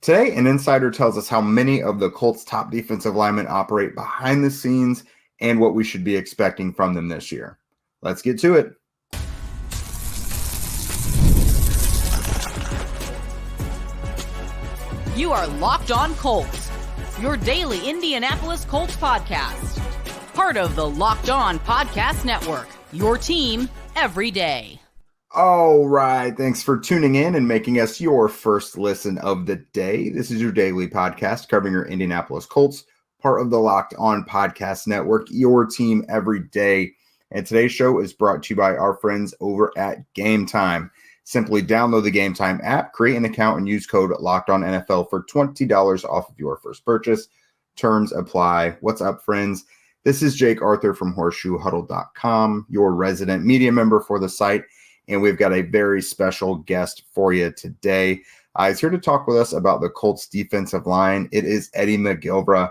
Today, an insider tells us how many of the Colts' top defensive linemen operate behind the scenes and what we should be expecting from them this year. Let's get to it. You are Locked On Colts, your daily Indianapolis Colts podcast. Part of the Locked On Podcast Network, your team every day. All right. Thanks for tuning in and making us your first listen of the day. This is your daily podcast covering your Indianapolis Colts, part of the Locked On Podcast Network, your team every day. And today's show is brought to you by our friends over at Gametime. Simply download the Gametime app, create an account, and use code LOCKEDONNFL for $20 off of your first purchase. Terms apply. What's up, friends? This is Jake Arthur from HorseshoeHuddle.com, your resident media member for the site. And we've got a very special guest for you today. He's here to talk with us about the Colts defensive line. It is Eddy McGilvra.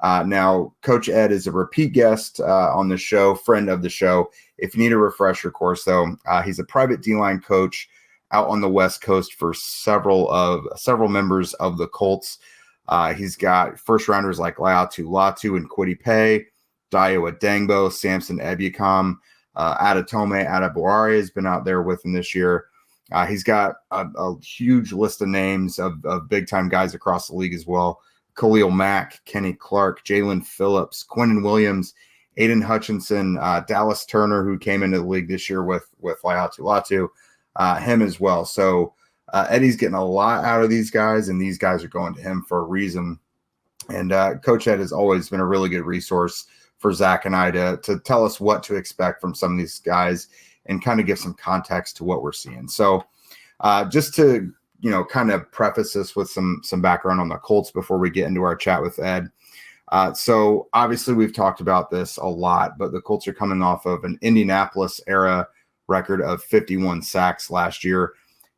Now, Coach Ed is a repeat guest on the show, friend of the show. If you need a refresher course, though, he's a private D-line coach out on the West Coast for several members of the Colts. He's got first rounders like Laiatu Latu and Kwity Paye, Dayo Odeyingbo, Samson Ebukam. Adetomiwa Adebawore has been out there with him this year. He's got a huge list of names of big-time guys across the league as well. Khalil Mack, Kenny Clark, Jalen Phillips, Quinnen Williams, Aiden Hutchinson, Dallas Turner, who came into the league this year with Laiatu Latu, him as well. So Eddie's getting a lot out of these guys, and these guys are going to him for a reason. And Coach Ed has always been a really good resource for Zach and I to tell us what to expect from some of these guys and kind of give some context to what we're seeing. So just to, kind of preface this with some background on the Colts before we get into our chat with Ed. So obviously we've talked about this a lot, but the Colts are coming off of an Indianapolis era record of 51 sacks last year.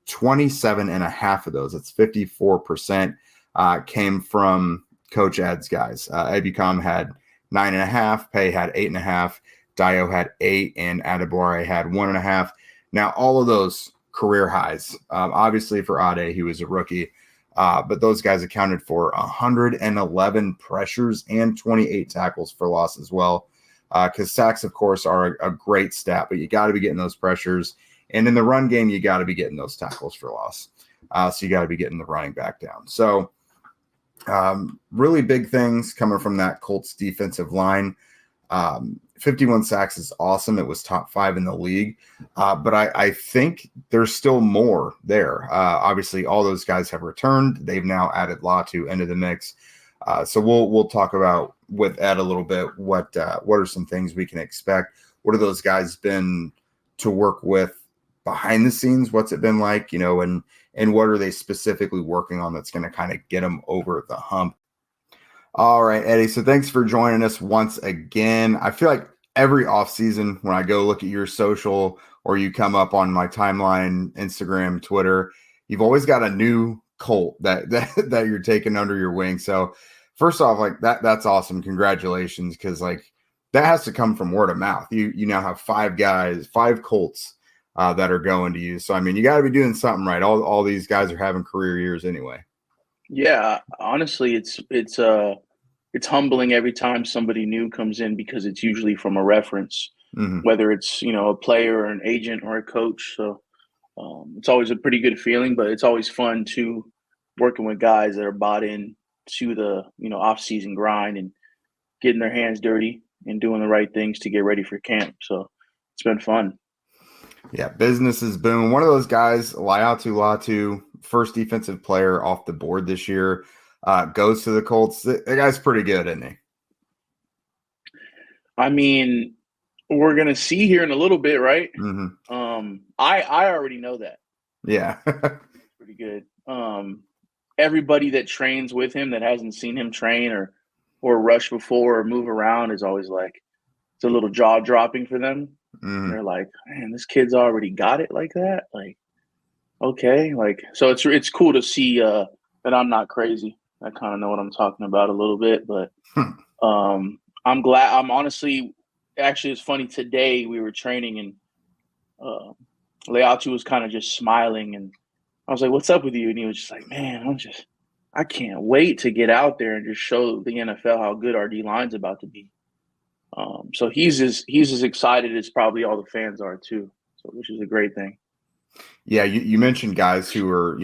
27 and a half of those, that's 54%, came from Coach Ed's guys. Ebukam had 9.5, Paye had 8.5, Dayo had 8, and Adebawore had 1.5. Now, all of those career highs. Obviously, for Ade, he was a rookie, but those guys accounted for 111 pressures and 28 tackles for loss as well. Because sacks, of course, are a great stat, but you got to be getting those pressures. And in the run game, you got to be getting those tackles for loss. So you got to be getting the running back down. So really big things coming from that Colts defensive line. 51 sacks is awesome. It was top 5 in the league. But I think there's still more there. Obviously, all those guys have returned. They've now added Latu into the mix. So we'll talk about with Ed a little bit what are some things we can expect. What have those guys been to work with behind the scenes? What's it been like, and what are they specifically working on that's going to kind of get them over the hump? All right, Eddie. So thanks for joining us once again. I feel like every offseason when I go look at your social or you come up on my timeline, Instagram, Twitter, you've always got a new Colt that you're taking under your wing. So first off, like that's awesome. Congratulations. Because like that has to come from word of mouth. You now have 5 Colts that are going to you. So, I mean, you got to be doing something right. All these guys are having career years anyway. Yeah, honestly, it's humbling every time somebody new comes in because it's usually from a reference, whether it's, a player or an agent or a coach. So it's always a pretty good feeling, but it's always fun to working with guys that are bought in to the, off-season grind and getting their hands dirty and doing the right things to get ready for camp. So it's been fun. Yeah, business is booming. One of those guys, Laiatu Latu, first defensive player off the board this year, goes to the Colts. That guy's pretty good, isn't he? I mean, we're going to see here in a little bit, right? Mm-hmm. I already know that. Yeah. Pretty good. Everybody that trains with him that hasn't seen him train or rush before or move around is always like, it's a little jaw dropping for them. Mm-hmm. They're like, man, this kid's already got it like that. Like, okay. Like, so it's cool to see that I'm not crazy. I kind of know what I'm talking about a little bit, but I'm glad. I'm honestly, actually, it's funny. Today we were training and Laiatu was kind of just smiling, and I was like, "What's up with you?" And he was just like, "Man, I can't wait to get out there and just show the NFL how good our D-line's about to be. So he's as excited as probably all the fans are too, so which is a great thing. Yeah, you mentioned guys who are,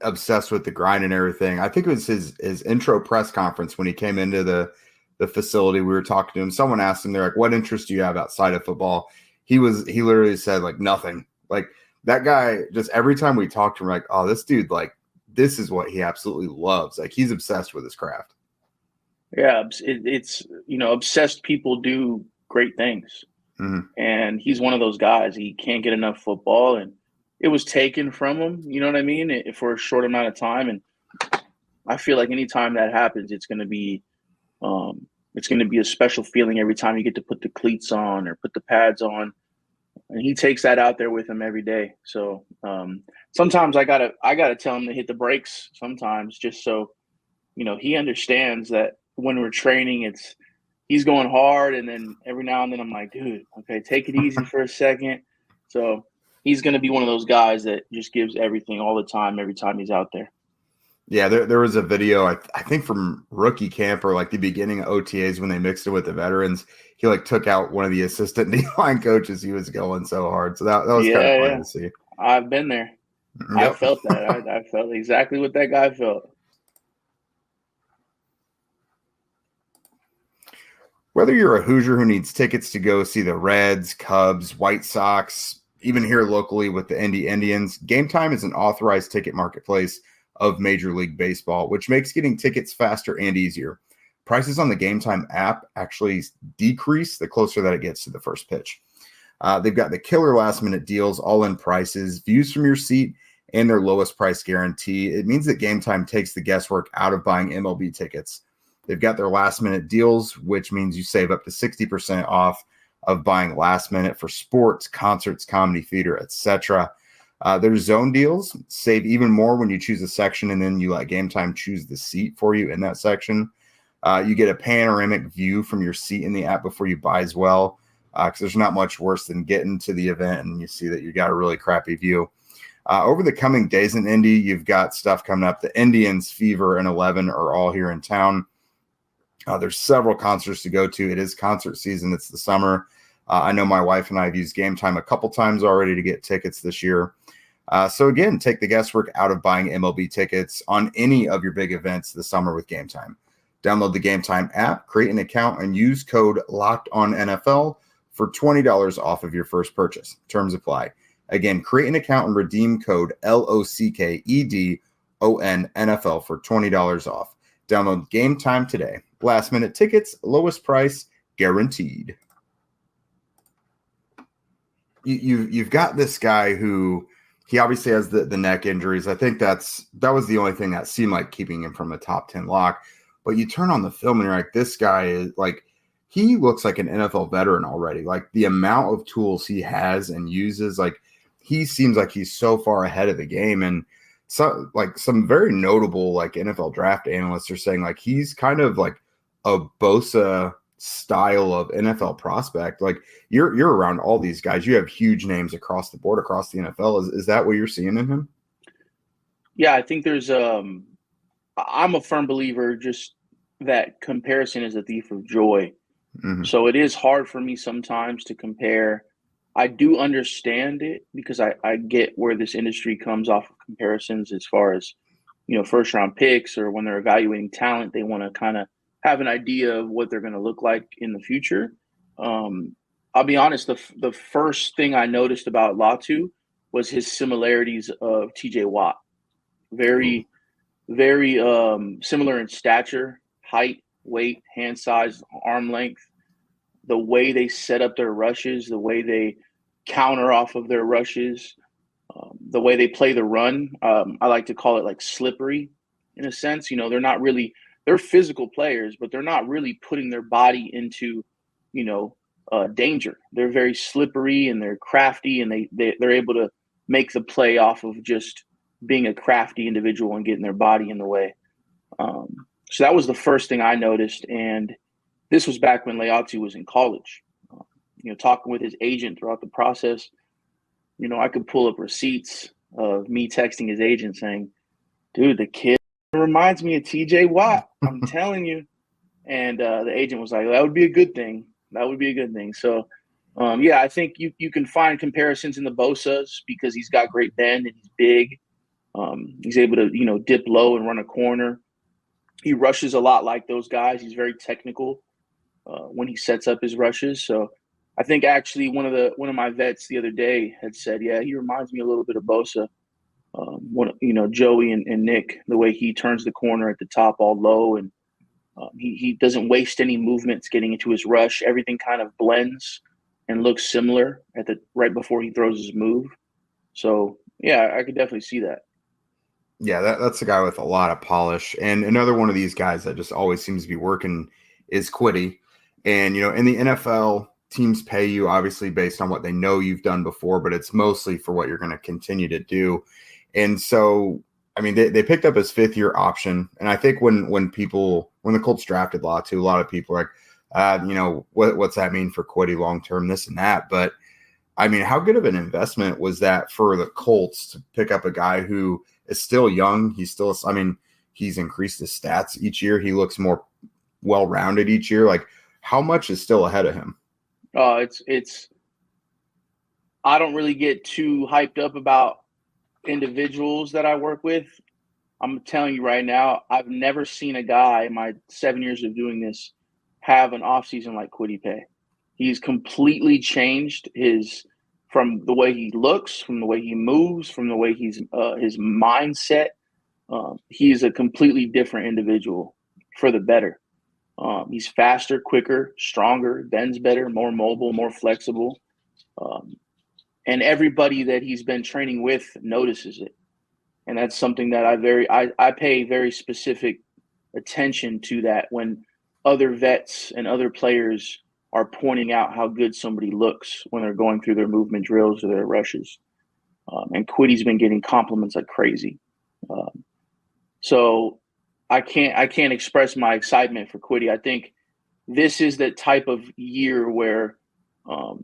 obsessed with the grind and everything. I think it was his intro press conference when he came into the facility. We were talking to him. Someone asked him, they're like, "What interest do you have outside of football?" He literally said like nothing. Like that guy, just every time we talked to him, like, oh, this dude, like this is what he absolutely loves. Like he's obsessed with his craft. Yeah, it's obsessed people do great things. Mm-hmm. And he's one of those guys. He can't get enough football, and it was taken from him, you know what I mean, for a short amount of time. And I feel like anytime that happens, it's going to be a special feeling every time you get to put the cleats on or put the pads on. And he takes that out there with him every day. So sometimes I gotta tell him to hit the brakes sometimes, just so he understands that when we're training, he's going hard, and then every now and then I'm like, dude, okay, take it easy for a second. So he's going to be one of those guys that just gives everything all the time, every time he's out there. Yeah, there was a video, I think from rookie camp or like the beginning of OTAs when they mixed it with the veterans. He like took out one of the assistant D-line coaches. He was going so hard. So that was kind of fun to see. I've been there. Yep. I felt that. I felt exactly what that guy felt. Whether you're a Hoosier who needs tickets to go see the Reds, Cubs, White Sox, even here locally with the Indy Indians, Gametime is an authorized ticket marketplace of Major League Baseball, which makes getting tickets faster and easier. Prices on the Gametime app actually decrease the closer that it gets to the first pitch. They've got the killer last-minute deals, all-in prices, views from your seat, and their lowest price guarantee. It means that Gametime takes the guesswork out of buying MLB tickets. They've got their last-minute deals, which means you save up to 60% off of buying last minute for sports, concerts, comedy, theater, etc. Their zone deals save even more when you choose a section and then you let Gametime choose the seat for you in that section. You get a panoramic view from your seat in the app before you buy as well, because there's not much worse than getting to the event and you see that you got a really crappy view. Over the coming days in Indy, you've got stuff coming up. The Indians, Fever, and 11 are all here in town. There's several concerts to go to. It is concert season. It's the summer. I know my wife and I have used Gametime a couple times already to get tickets this year. So again, take the guesswork out of buying MLB tickets on any of your big events this summer with Gametime. Download the Gametime app, create an account, and use code LOCKEDONNFL for $20 off of your first purchase. Terms apply. Again, create an account and redeem code LOCKEDONNFL for $20 off. Download Gametime today. Last minute tickets, lowest price, guaranteed. You've got this guy who he obviously has the neck injuries. I think that was the only thing that seemed like keeping him from a top 10 lock. But you turn on the film and you're like, this guy is like, he looks like an NFL veteran already. Like the amount of tools he has and uses, like he seems like he's so far ahead of the game. And so like some very notable like NFL draft analysts are saying like he's kind of like a Bosa style of NFL prospect. Like you're around all these guys. You have huge names across the board, across the NFL. Is that what you're seeing in him? Yeah, I think there's I'm a firm believer just that comparison is a thief of joy. Mm-hmm. So it is hard for me sometimes to compare. I do understand it because I get where this industry comes off of comparisons as far as, first round picks or when they're evaluating talent, they want to kind of have an idea of what they're going to look like in the future. I'll be honest, the first thing I noticed about Latu was his similarities of TJ Watt. Very, very similar in stature, height, weight, hand size, arm length. The way they set up their rushes, the way they counter off of their rushes, the way they play the run. I like to call it like slippery in a sense. They're physical players, but they're not really putting their body into, danger. They're very slippery and they're crafty, and they're able to make the play off of just being a crafty individual and getting their body in the way. So that was the first thing I noticed. And this was back when Laiatu was in college. Talking with his agent throughout the process, I could pull up receipts of me texting his agent saying, dude, the kid reminds me of TJ Watt. I'm telling you. And the agent was like, that would be a good thing. That would be a good thing. So, I think you can find comparisons in the Bosas because he's got great bend and he's big. He's able to, dip low and run a corner. He rushes a lot like those guys. He's very technical when he sets up his rushes. So I think actually one of my vets the other day had said, yeah, he reminds me a little bit of Bosa. Joey and Nick, the way he turns the corner at the top all low, and he doesn't waste any movements getting into his rush. Everything kind of blends and looks similar right before he throws his move. So yeah, I could definitely see that. Yeah, that's a guy with a lot of polish. And another one of these guys that just always seems to be working is Kwity. And, in the NFL, teams pay you obviously based on what they know you've done before, but it's mostly for what you're going to continue to do. And so, they picked up his 5th-year option. And I think when the Colts drafted Latu, a lot of people are like, what's that mean for Kwity long-term, this and that. But, how good of an investment was that for the Colts to pick up a guy who is still young? He's increased his stats each year. He looks more well-rounded each year. Like, how much is still ahead of him? It's I don't really get too hyped up about individuals that I work with. I'm telling you right now, I've never seen a guy in my 7 years of doing this have an offseason like Kwity Paye. He's completely changed from the way he looks, from the way he moves, from the way his mindset. He's a completely different individual for the better. He's faster, quicker, stronger, bends better, more mobile, more flexible. And everybody that he's been training with notices it. And that's something that I pay very specific attention to, that when other vets and other players are pointing out how good somebody looks when they're going through their movement drills or their rushes. And Kwity's been getting compliments like crazy. So I can't express my excitement for Kwity. I think this is the type of year where all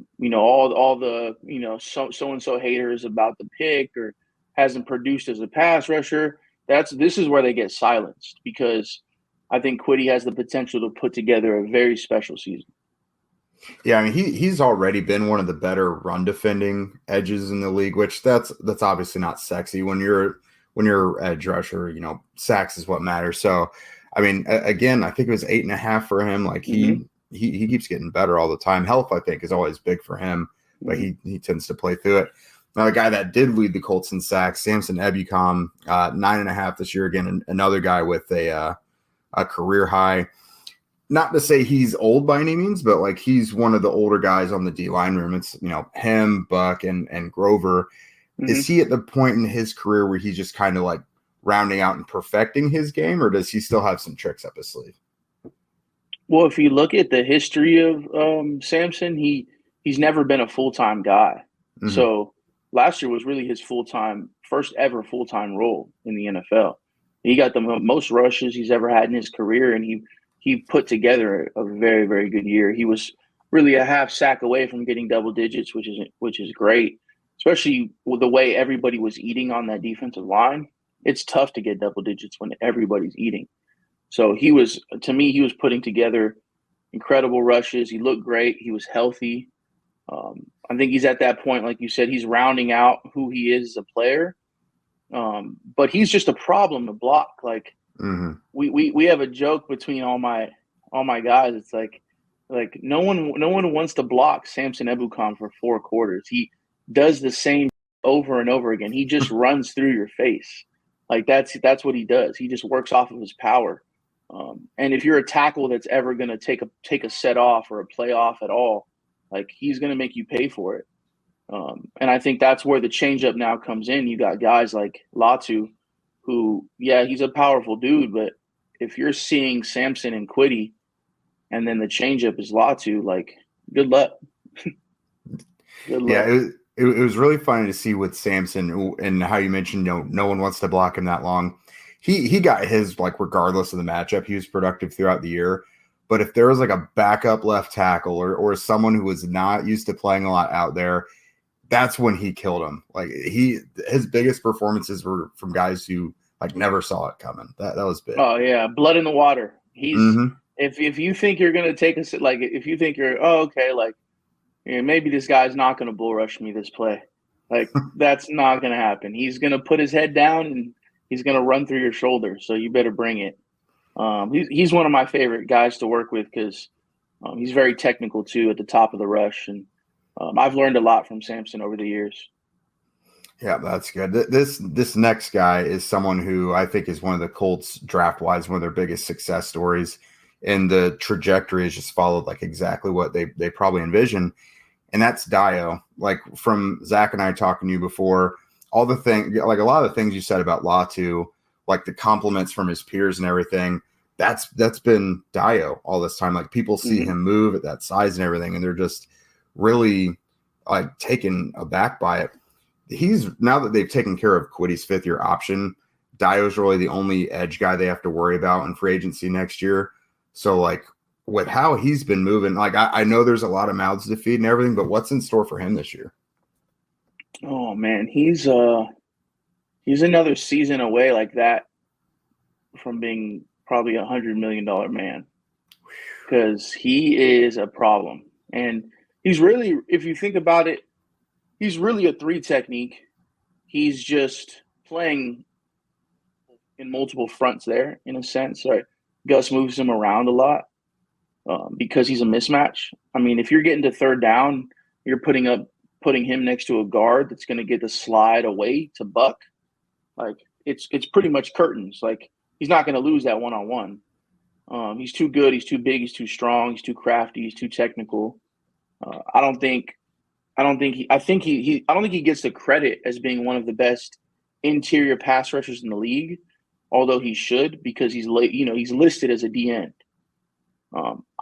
the so-and-so haters about the pick or hasn't produced as a pass rusher, this is where they get silenced, because I think Kwity has the potential to put together a very special season. Yeah, he's already been one of the better run defending edges in the league, which that's obviously not sexy when you're edge rusher. Sacks is what matters. So, again, I think it was 8.5 for him. Like he keeps getting better all the time. Health, I think, is always big for him, but he tends to play through it. Now, the guy that did lead the Colts in sacks, Samson Ebukam, 9.5 this year. Again, another guy with a career high. Not to say he's old by any means, but like he's one of the older guys on the D-line room. It's, him, Buck, and Grover. Mm-hmm. Is he at the point in his career where he's just kind of like rounding out and perfecting his game, or does he still have some tricks up his sleeve? Well, if you look at the history of Samson, he's never been a full-time guy. Mm-hmm. So last year was really his first ever full-time role in the NFL. He got the most rushes he's ever had in his career, and he put together a very, very good year. He was really a half sack away from getting double digits, which is great, especially with the way everybody was eating on that defensive line. It's tough to get double digits when everybody's eating. So he was putting together incredible rushes. He looked great. He was healthy. I think he's at that point, like you said, he's rounding out who he is as a player. But he's just a problem to block. Like, mm-hmm. we have a joke between all my guys. It's like no one wants to block Samson Ebukam for 4 quarters. He does the same over and over again. He just runs through your face. Like that's what he does. He just works off of his power. And if you're a tackle that's ever going to take a set off or a play off at all, like he's going to make you pay for it. And I think that's where the changeup now comes in. You got guys like Latu, who, yeah, he's a powerful dude, but if you're seeing Samson and Kwity, and then the changeup is Latu, like, good luck. Good luck. Yeah, it was really funny to see with Samson and how you mentioned, no one wants to block him that long. He got his, like, regardless of the matchup, he was productive throughout the year. But if there was like a backup left tackle or someone who was not used to playing a lot out there, that's when he killed him. Like his biggest performances were from guys who like never saw it coming. That was big. Oh yeah, blood in the water. He's Mm-hmm. if you think you're gonna take a like if you think you're okay, like maybe this guy's not gonna bull rush me this play, like that's not gonna happen. He's gonna put his head down and he's gonna run through your shoulder. So you better bring it. He's one of my favorite guys to work with because he's very technical too at the top of the rush, and I've learned a lot from Samson over the years. Yeah, that's good. This next guy is someone who I think is one of the Colts draft-wise, one of their biggest success stories. And the trajectory has just followed like exactly what they probably envisioned. And that's Dayo. Like from Zach and I talking to you before, all the things, like a lot of the things you said about Latu, like the compliments from his peers and everything, that's been Dayo all this time. Like people see him move at that size and everything, and they're just really like taken aback by it. Now that they've taken care of Kwity's 5th-year option, Dayo's really the only edge guy they have to worry about in free agency next year. So, like, with how he's been moving, like, I know there's a lot of mouths to feed and everything, but what's in store for him this year? Oh, man, he's another season away like that from being probably $100 million man because he is a problem. And he's really, if you think about it, he's really a 3 technique. He's just playing in multiple fronts there, in a sense. Right? Gus moves him around a lot because he's a mismatch. I mean, if you're getting to 3rd down, you're putting him next to a guard that's going to get the slide away to Buck. Like it's pretty much curtains. Like he's not going to lose that one-on-one. He's too good. He's too big. He's too strong. He's too crafty. He's too technical. I don't think he gets the credit as being one of the best interior pass rushers in the league, although he should because he's listed as a D end.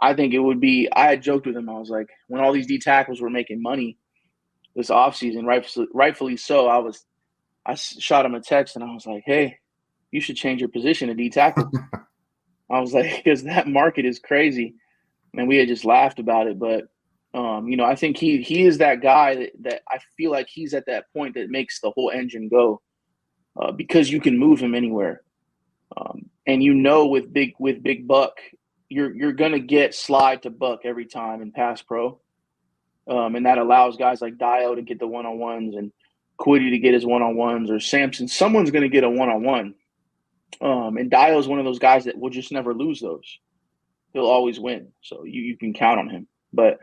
I think it would be. I had joked with him. I was like, when all these D tackles were making money this offseason, rightfully so. I shot him a text and I was like, hey, you should change your position to D tackle. I was like, because that market is crazy, and we had just laughed about it, but. I think he is that guy that I feel like he's at that point that makes the whole engine go because you can move him anywhere. And with Big Buck, you're gonna get slide to Buck every time in pass pro. And that allows guys like Dayo to get the one-on-ones and Kwity to get his one-on-ones, or Samson. Someone's gonna get a one-on-one. And Dayo is one of those guys that will just never lose those. He'll always win. So you can count on him. But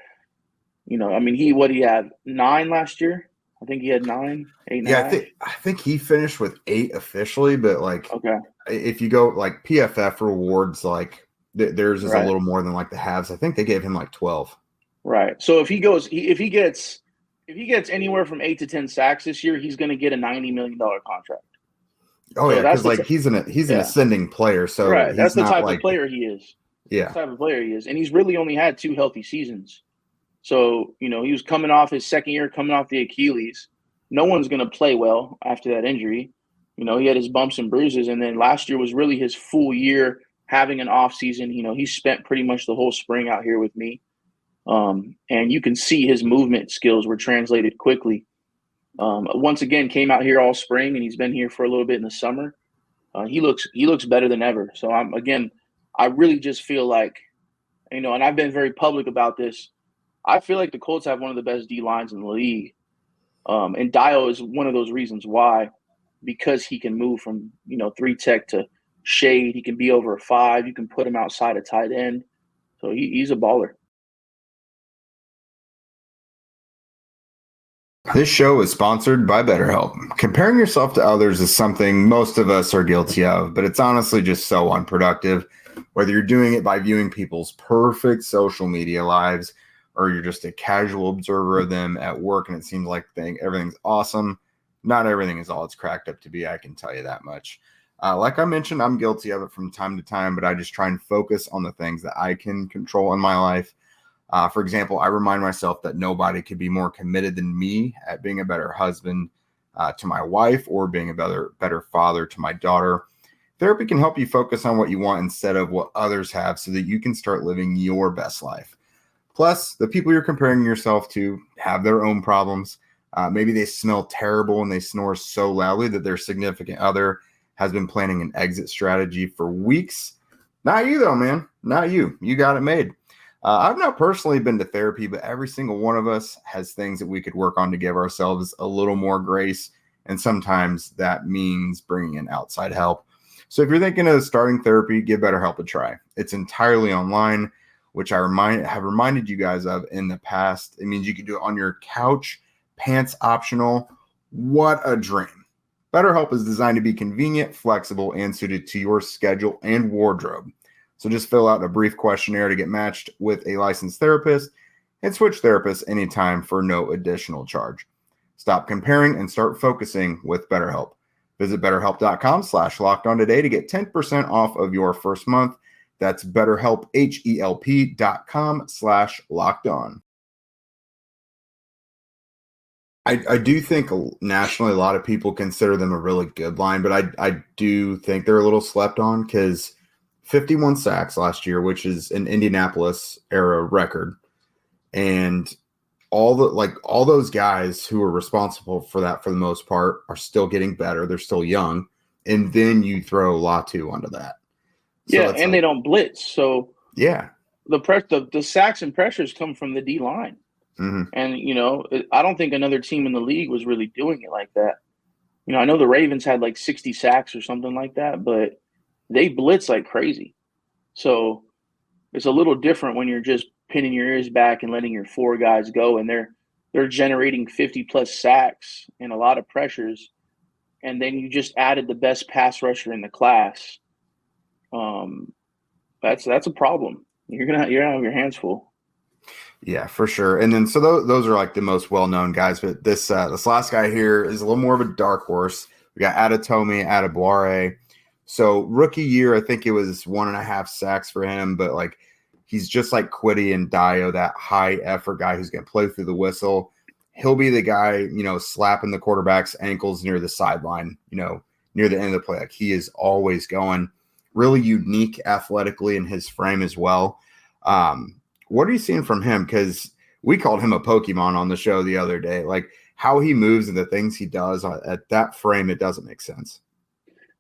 he had 9 last year. I think he had 9, 8, 9. Yeah, I think he finished with 8 officially, but like, okay, if you go like PFF rewards, like theirs is a little more than like the halves. I think they gave him like 12. Right. So if he gets anywhere from 8 to 10 sacks this year, he's going to get a $90 million contract. Oh, so yeah, because like he's an ascending player. So that's the type of player he is. Yeah, that's the type of player he is, and he's really only had 2 healthy seasons. So, he was coming off his 2nd year, coming off the Achilles. No one's going to play well after that injury. He had his bumps and bruises. And then last year was really his full year having an off season. He spent pretty much the whole spring out here with me. And you can see his movement skills were translated quickly. Once again, came out here all spring, and he's been here for a little bit in the summer. He looks better than ever. So I really just feel like, and I've been very public about this. I feel like the Colts have one of the best D lines in the league. And Dayo is one of those reasons why, because he can move from, 3 tech to shade. He can be over a 5. You can put him outside a tight end. So he's a baller. This show is sponsored by BetterHelp. Comparing yourself to others is something most of us are guilty of, but it's honestly just so unproductive. Whether you're doing it by viewing people's perfect social media lives, or you're just a casual observer of them at work and it seems like everything's awesome. Not everything is all it's cracked up to be, I can tell you that much. Like I mentioned, I'm guilty of it from time to time, but I just try and focus on the things that I can control in my life. For example, I remind myself that nobody could be more committed than me at being a better husband to my wife, or being a better father to my daughter. Therapy can help you focus on what you want instead of what others have, so that you can start living your best life. Plus, the people you're comparing yourself to have their own problems. Maybe they smell terrible and they snore so loudly that their significant other has been planning an exit strategy for weeks. Not you, though, man. Not you. You got it made. I've not personally been to therapy, but every single one of us has things that we could work on to give ourselves a little more grace. And sometimes that means bringing in outside help. So if you're thinking of starting therapy, give BetterHelp a try. It's entirely online, which I have reminded you guys of in the past. It means you can do it on your couch, pants optional. What a dream. BetterHelp is designed to be convenient, flexible, and suited to your schedule and wardrobe. So just fill out a brief questionnaire to get matched with a licensed therapist and switch therapists anytime for no additional charge. Stop comparing and start focusing with BetterHelp. Visit BetterHelp.com/lockedon today to get 10% off of your first month. That's BetterHelp, HELP.com/lockedon. I do think nationally a lot of people consider them a really good line, but I do think they're a little slept on because 51 sacks last year, which is an Indianapolis era record. And all those guys who are responsible for that for the most part are still getting better. They're still young. And then you throw Latu onto that. So and they don't blitz. So yeah, the sacks and pressures come from the D line. Mm-hmm. And, I don't think another team in the league was really doing it like that. I know the Ravens had like 60 sacks or something like that, but they blitz like crazy. So it's a little different when you're just pinning your ears back and letting your four guys go, and they're generating 50-plus sacks and a lot of pressures, and then you just added the best pass rusher in the class. That's a problem. You're gonna have your hands full. Yeah, for sure. And then so those are like the most well-known guys, but this last guy here is a little more of a dark horse. We got Adetomiwa Adebawore. So rookie year, I think it was 1.5 sacks for him, but like he's just like Kwity and Dayo, that high effort guy who's going to play through the whistle. He'll be the guy, slapping the quarterback's ankles near the sideline, near the end of the play. Like he is always going. Really unique athletically in his frame as well. What are you seeing from him? Because we called him a Pokemon on the show the other day. Like how he moves and the things he does at that frame, it doesn't make sense.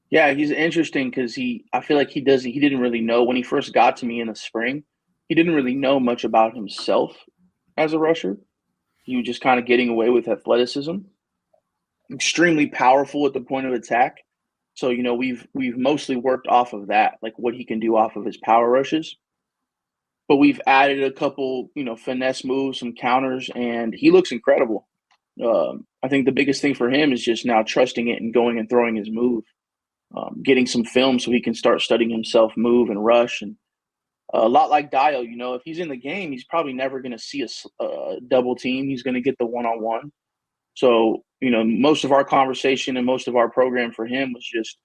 Yeah, he's interesting because I feel like he didn't really know when he first got to me in the spring. He didn't really know much about himself as a rusher. He was just kind of getting away with athleticism. Extremely powerful at the point of attack. So, we've mostly worked off of that, like what he can do off of his power rushes. But we've added a couple, finesse moves, some counters, and he looks incredible. I think the biggest thing for him is just now trusting it and going and throwing his move, getting some film so he can start studying himself move and rush. And a lot like Dayo, if he's in the game, he's probably never going to see a double team. He's going to get the one-on-one. So, most of our conversation and most of our program for him was just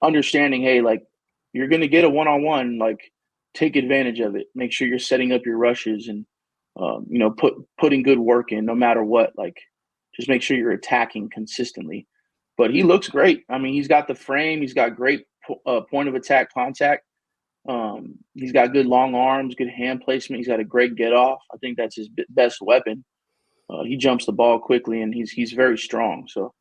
understanding, hey, like you're going to get a one-on-one, like take advantage of it. Make sure you're setting up your rushes and, putting good work in no matter what. Like just make sure you're attacking consistently. But he looks great. I mean, he's got the frame. He's got great point of attack contact. He's got good long arms, good hand placement. He's got a great get off. I think that's his best weapon. He jumps the ball quickly, and he's very strong. So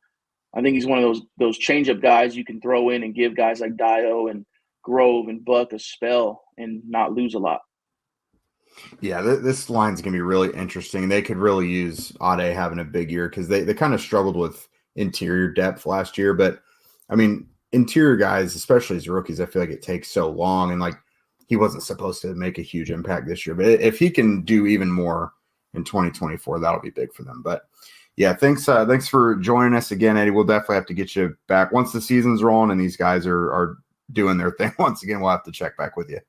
I think he's one of those change-up guys you can throw in and give guys like Dayo and Grove and Buck a spell and not lose a lot. Yeah, this line's going to be really interesting. They could really use Ade having a big year because they kind of struggled with interior depth last year. But, I mean, interior guys, especially as rookies, I feel like it takes so long. And, like, he wasn't supposed to make a huge impact this year. But if he can do even more in 2024, that'll be big for them. But, yeah, thanks for joining us again, Eddie. We'll definitely have to get you back. Once the season's rolling and these guys are doing their thing once again, we'll have to check back with you.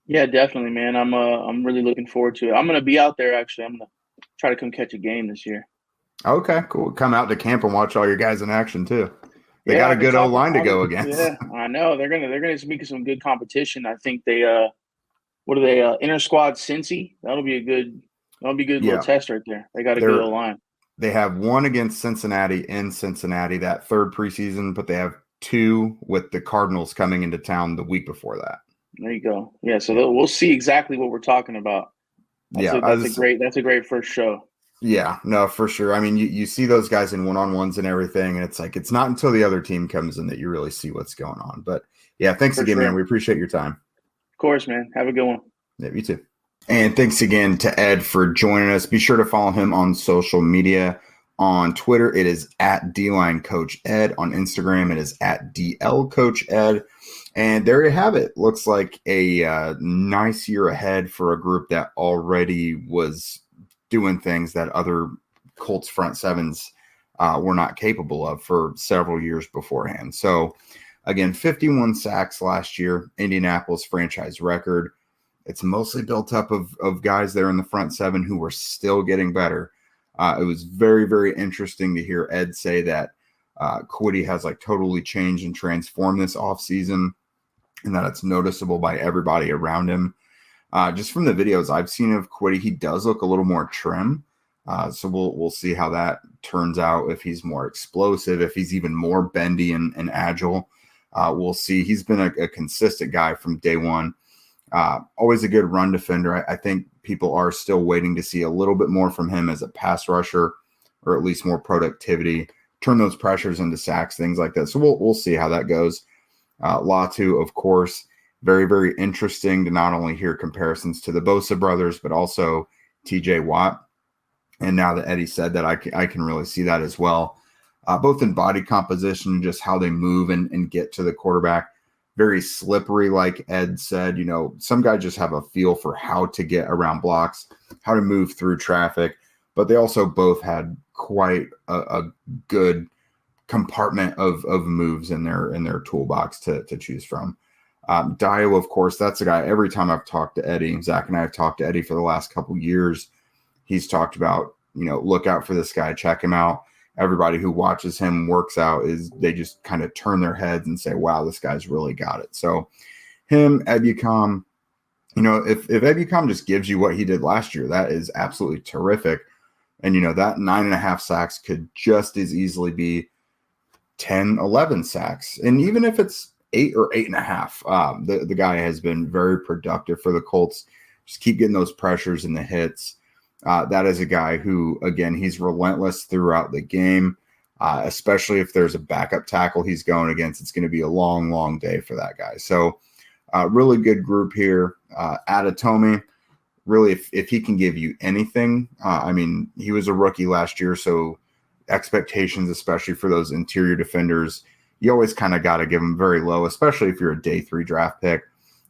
Yeah, definitely, man. I'm really looking forward to it. I'm going to be out there, actually. I'm going to try to come catch a game this year. Okay, cool. Come out to camp and watch all your guys in action, too. They got a good O-line to go against. Yeah, I know. They're gonna make some good competition. I think they inter-squad Cincy. That'll be a good little test right there. They got a good O-line. They have one against Cincinnati in Cincinnati that third preseason, but they have two with the Cardinals coming into town the week before that. There you go. Yeah, so we'll see exactly what we're talking about. That's a great first show. Yeah, no, for sure. I mean, you see those guys in one-on-ones and everything, and it's like it's not until the other team comes in that you really see what's going on. But yeah, thanks again, man. We appreciate your time. Of course, man. Have a good one. Yeah, you too. And thanks again to Ed for joining us. Be sure to follow him on social media. On Twitter, it is at DlineCoachEd. On Instagram, it is at DLCoachEd. And there you have it. Looks like a nice year ahead for a group that already was doing things that other Colts front sevens were not capable of for several years beforehand. So, again, 51 sacks last year, Indianapolis franchise record. It's mostly built up of guys there in the front seven who were still getting better. It was very, very interesting to hear Ed say that Kwity has like totally changed and transformed this offseason, and that it's noticeable by everybody around him. Just from the videos I've seen of Kwity, he does look a little more trim. So we'll see how that turns out, if he's more explosive, if he's even more bendy and agile. We'll see. He's been a consistent guy from day one. Always a good run defender. I think people are still waiting to see a little bit more from him as a pass rusher, or at least more productivity, turn those pressures into sacks, things like that. So we'll see how that goes. Latu, of course, very, very interesting to not only hear comparisons to the Bosa brothers, but also TJ Watt. And now that Eddie said that, I can really see that as well, both in body composition, just how they move and get to the quarterback. Very slippery, like Ed said. You know, some guys just have a feel for how to get around blocks, how to move through traffic, but they also both had quite a good compartment of moves in their toolbox to choose from. Dayo, of course, that's a guy. Every time I've talked to Eddie, Zach and I have talked to Eddie for the last couple years, he's talked about, look out for this guy, check him out. Everybody who watches him works out they just kind of turn their heads and say, wow, this guy's really got it. So him, Ebukam, if Ebukam just gives you what he did last year, that is absolutely terrific. And, that 9.5 sacks could just as easily be 10, 11 sacks. And even if it's 8 or 8.5, the guy has been very productive for the Colts. Just keep getting those pressures and the hits. That is a guy who, again, he's relentless throughout the game, especially if there's a backup tackle he's going against. It's going to be a long, long day for that guy. So really good group here. Adetomiwa, really, if he can give you anything, he was a rookie last year, so expectations, especially for those interior defenders, you always kind of got to give them very low, especially if you're a day 3 draft pick.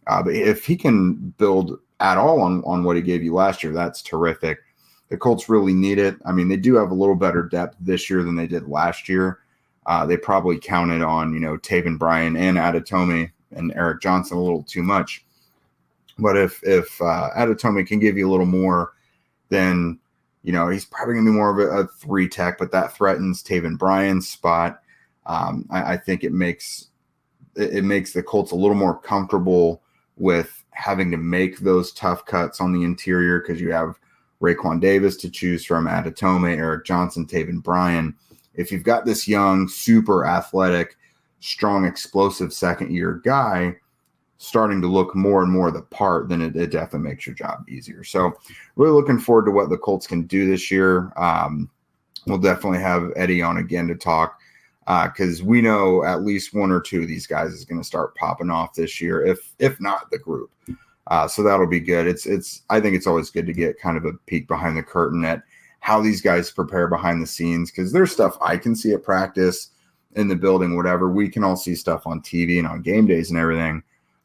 But if he can build at all on what he gave you last year, that's terrific. The Colts really need it. They do have a little better depth this year than they did last year. They probably counted on, Taven Bryan and Adetomiwa and Eric Johnson a little too much. But if Adetomiwa can give you a little more, then, he's probably going to be more of a 3 tech, but that threatens Taven Bryan's spot. I think it makes the Colts a little more comfortable with having to make those tough cuts on the interior, because you have Raekwon Davis to choose from, Adetomiwa, Eric Johnson, Taven Bryan. If you've got this young, super athletic, strong, explosive second-year guy starting to look more and more the part, then it definitely makes your job easier. So really looking forward to what the Colts can do this year. We'll definitely have Eddie on again to talk, because we know at least 1 or 2 of these guys is going to start popping off this year, if not the group. So that'll be good. I think it's always good to get kind of a peek behind the curtain at how these guys prepare behind the scenes, because there's stuff I can see at practice, in the building, whatever. We can all see stuff on TV and on game days and everything.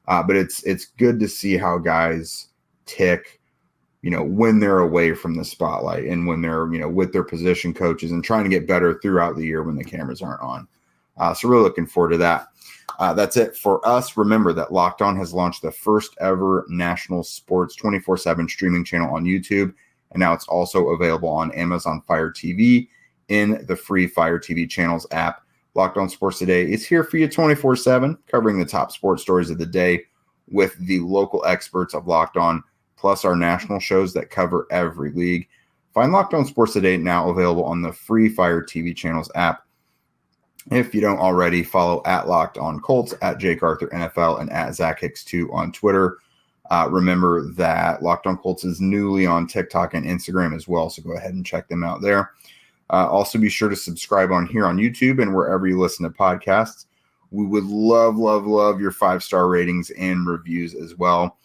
But it's good to see how guys tick, when they're away from the spotlight and when they're, with their position coaches and trying to get better throughout the year when the cameras aren't on. So really looking forward to that. That's it for us. Remember that Locked On has launched the first ever national sports 24/7 streaming channel on YouTube. And now it's also available on Amazon Fire TV in the free Fire TV channels app. Locked On Sports Today is here for you 24/7, covering the top sports stories of the day with the local experts of Locked On, plus our national shows that cover every league. Find Locked On Sports Today now available on the free Fire TV channels app. If you don't already, follow at Locked On Colts, at Jake Arthur NFL, and at Zach Hicks 2 on Twitter. Remember that Locked On Colts is newly on TikTok and Instagram as well, so go ahead and check them out there. Also, be sure to subscribe on here on YouTube and wherever you listen to podcasts. We would love your 5-star ratings and reviews as well.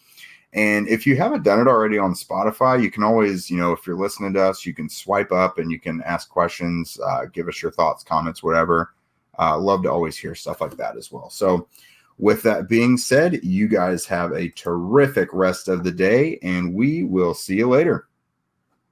And if you haven't done it already on Spotify, you can always, if you're listening to us, you can swipe up and you can ask questions, give us your thoughts, comments, whatever. Love to always hear stuff like that as well. So with that being said, you guys have a terrific rest of the day, and we will see you later.